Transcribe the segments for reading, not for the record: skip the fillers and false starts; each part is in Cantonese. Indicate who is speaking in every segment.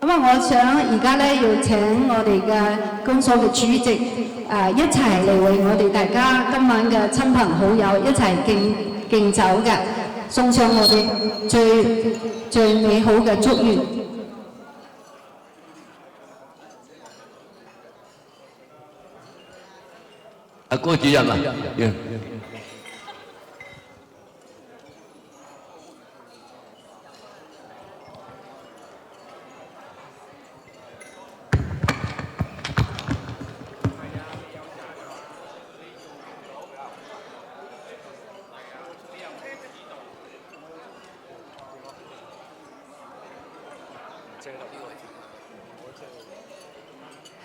Speaker 1: 咁啊，我想而家咧要請我哋嘅公所嘅主席一齊嚟為我哋大家今晚嘅親朋好友一齊敬酒嘅，送上我哋最美好嘅祝願。
Speaker 2: 郭主任啊，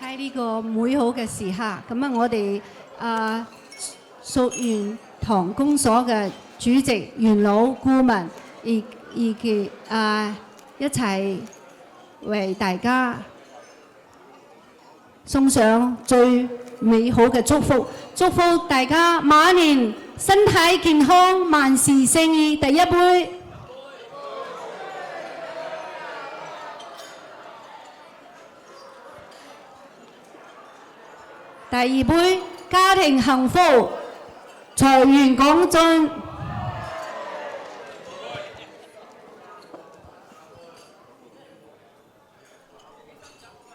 Speaker 1: 喺呢個美好嘅時刻，咁啊，我哋淑園堂公所嘅主席、元老顧問，以及一齊為大家送上最美好嘅祝福，祝福大家馬年身體健康，萬事勝意。第一杯。第二杯，家庭幸福，財源廣進。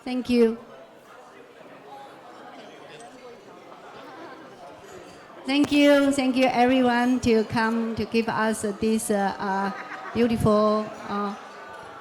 Speaker 1: Thank you. Thank you everyone to come to give us this beautiful